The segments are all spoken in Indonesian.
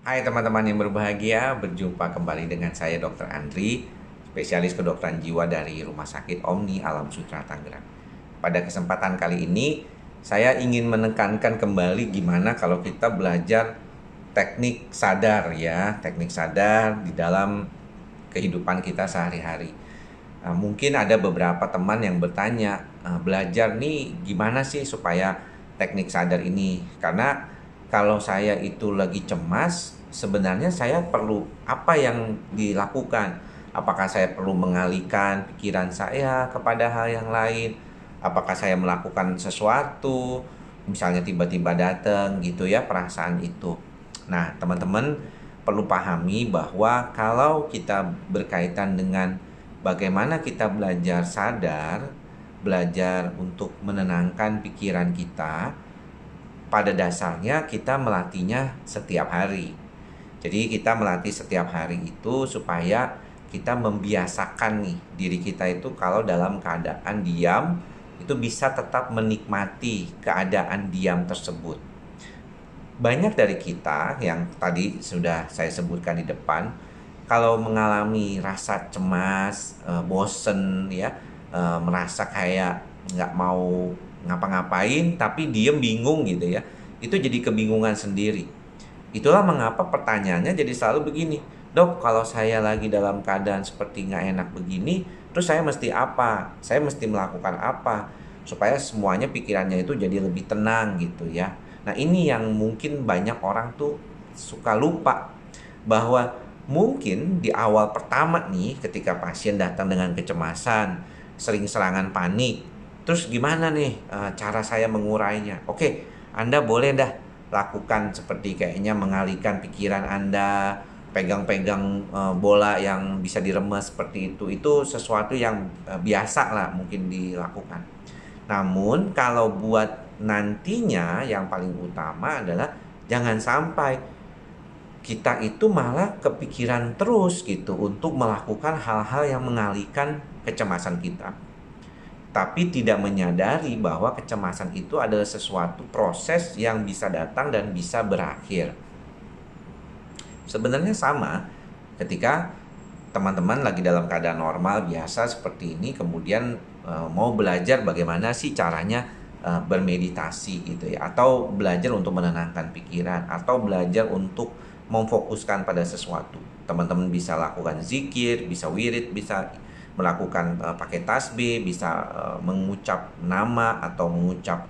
Hai teman-teman yang berbahagia, berjumpa kembali dengan saya Dr. Andri, spesialis kedokteran jiwa dari Rumah Sakit Omni Alam Sutera Tangerang. Pada kesempatan kali ini, saya ingin menekankan kembali gimana kalau kita belajar teknik sadar ya, teknik sadar di dalam kehidupan kita sehari-hari. Mungkin ada beberapa teman yang bertanya, belajar nih gimana sih supaya teknik sadar ini? Karena kalau saya itu lagi cemas, sebenarnya saya perlu apa yang dilakukan? Apakah saya perlu mengalihkan pikiran saya kepada hal yang lain? Apakah saya melakukan sesuatu? Misalnya tiba-tiba datang gitu ya perasaan itu. Nah, teman-teman perlu pahami bahwa kalau kita berkaitan dengan bagaimana kita belajar sadar, belajar untuk menenangkan pikiran kita, pada dasarnya kita melatihnya setiap hari. Jadi kita melatih setiap hari itu supaya kita membiasakan nih diri kita itu kalau dalam keadaan diam itu bisa tetap menikmati keadaan diam tersebut. Banyak dari kita yang tadi sudah saya sebutkan di depan, kalau mengalami rasa cemas, bosen ya, merasa kayak nggak mau ngapa-ngapain tapi diem bingung gitu ya, itu jadi kebingungan sendiri. Itulah mengapa pertanyaannya jadi selalu begini, dok kalau saya lagi dalam keadaan seperti nggak enak begini, terus saya mesti apa? Saya mesti melakukan apa? Supaya semuanya pikirannya itu jadi lebih tenang gitu ya. Nah ini yang mungkin banyak orang tuh suka lupa, bahwa mungkin di awal pertama nih ketika pasien datang dengan kecemasan, sering serangan panik, terus gimana nih cara saya mengurainya? Oke, Anda boleh dah lakukan seperti kayaknya mengalihkan pikiran Anda, pegang-pegang bola yang bisa diremes seperti itu sesuatu yang biasa lah mungkin dilakukan. Namun kalau buat nantinya yang paling utama adalah jangan sampai kita itu malah kepikiran terus gitu untuk melakukan hal-hal yang mengalihkan kecemasan kita. Tapi tidak menyadari bahwa kecemasan itu adalah sesuatu proses yang bisa datang dan bisa berakhir. Sebenarnya sama ketika teman-teman lagi dalam keadaan normal biasa seperti ini, kemudian mau belajar bagaimana sih caranya bermeditasi gitu ya, atau belajar untuk menenangkan pikiran, atau belajar untuk memfokuskan pada sesuatu. Teman-teman bisa lakukan zikir, bisa wirid, bisa melakukan pakai tasbih, bisa mengucap nama atau mengucap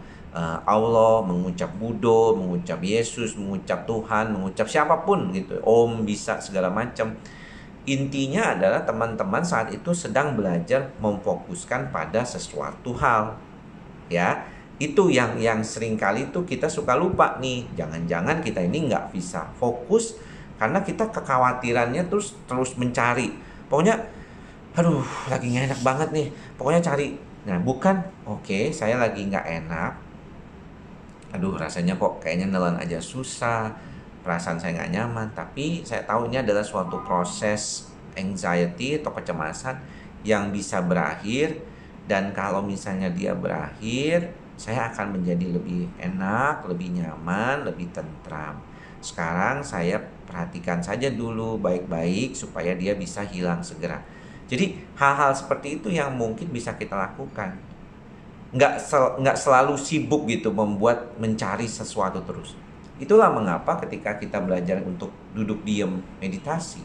Allah, mengucap Buddha, mengucap Yesus, mengucap Tuhan, mengucap siapapun gitu. Om bisa segala macam. Intinya adalah teman-teman saat itu sedang belajar memfokuskan pada sesuatu hal. Ya, itu yang sering kali tuh kita suka lupa nih. Jangan-jangan kita ini nggak bisa fokus karena kita kekhawatirannya terus mencari. Pokoknya, aduh, lagi nggak enak banget nih. Pokoknya cari. Nah, bukan, oke, saya lagi nggak enak. Aduh, rasanya kok kayaknya nelan aja susah, perasaan saya nggak nyaman. Tapi saya tahu ini adalah suatu proses anxiety atau kecemasan yang bisa berakhir. Dan kalau misalnya dia berakhir, saya akan menjadi lebih enak, lebih nyaman, lebih tentram. Sekarang saya perhatikan saja dulu baik-baik supaya dia bisa hilang segera. Jadi hal-hal seperti itu yang mungkin bisa kita lakukan. Nggak selalu sibuk gitu membuat mencari sesuatu terus. Itulah mengapa ketika kita belajar untuk duduk diam meditasi,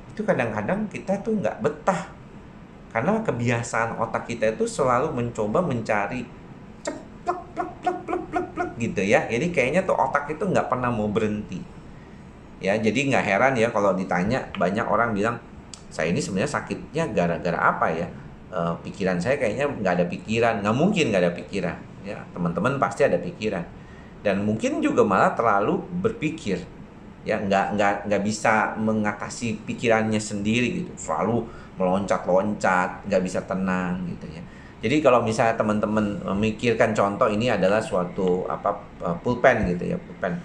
itu kadang-kadang kita tuh nggak betah. Karena kebiasaan otak kita itu selalu mencoba mencari ceplek, plek, plek, plek, plek, plek gitu ya. Jadi kayaknya tuh otak itu nggak pernah mau berhenti. Ya, jadi nggak heran ya kalau ditanya, banyak orang bilang, saya ini sebenarnya sakitnya gara-gara apa ya? Pikiran saya kayaknya nggak ada pikiran. Nggak mungkin nggak ada pikiran. Ya, teman-teman pasti ada pikiran. Dan mungkin juga malah terlalu berpikir. Ya, nggak bisa mengatasi pikirannya sendiri gitu. Selalu meloncat-loncat, nggak bisa tenang gitu ya. Jadi kalau misalnya teman-teman memikirkan contoh ini adalah suatu pulpen gitu ya, pulpen.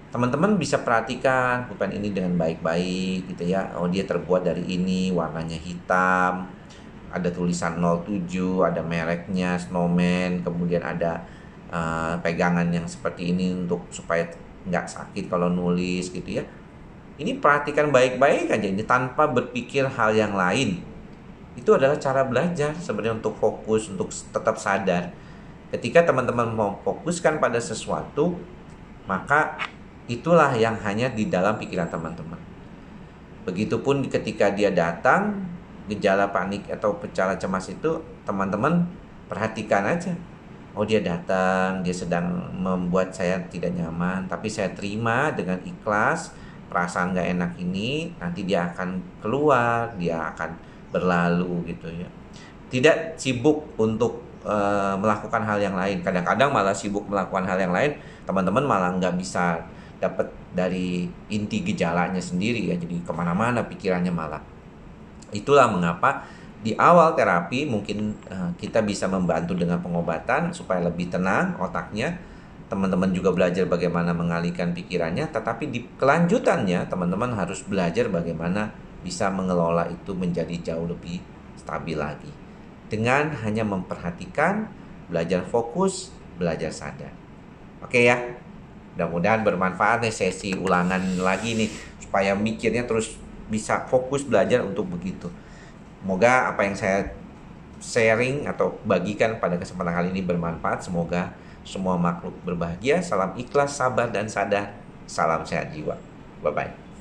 Teman-teman bisa perhatikan pulpen ini dengan baik-baik gitu ya. Oh, dia terbuat dari ini, warnanya hitam, ada tulisan 07, ada mereknya Snowman, kemudian ada pegangan yang seperti ini untuk supaya nggak sakit kalau nulis gitu ya. Ini perhatikan baik-baik aja ini tanpa berpikir hal yang lain. Itu adalah cara belajar sebenarnya untuk fokus, untuk tetap sadar. Ketika teman-teman mau fokuskan pada sesuatu, maka itulah yang hanya di dalam pikiran teman-teman. Begitupun ketika dia datang, gejala panik atau gejala cemas itu, teman-teman perhatikan aja. Oh, dia datang, dia sedang membuat saya tidak nyaman, tapi saya terima dengan ikhlas. Perasaan gak enak ini nanti dia akan keluar, dia akan berlalu gitu ya. Tidak sibuk untuk melakukan hal yang lain. Kadang-kadang malah sibuk melakukan hal yang lain, teman-teman malah nggak bisa dapat dari inti gejalanya sendiri ya. Jadi kemana-mana pikirannya malah. Itulah mengapa di awal terapi mungkin kita bisa membantu dengan pengobatan supaya lebih tenang otaknya. Teman-teman juga belajar bagaimana mengalihkan pikirannya, tetapi di kelanjutannya teman-teman harus belajar bagaimana bisa mengelola itu menjadi jauh lebih stabil lagi. Dengan hanya memperhatikan, belajar fokus, belajar sadar. Oke ya, mudah-mudahan bermanfaat nih sesi ulangan lagi nih, supaya mikirnya terus bisa fokus belajar untuk begitu. Semoga apa yang saya sharing atau bagikan pada kesempatan kali ini bermanfaat. Semoga semua makhluk berbahagia. Salam ikhlas, sabar, dan sadar. Salam sehat jiwa. Bye-bye.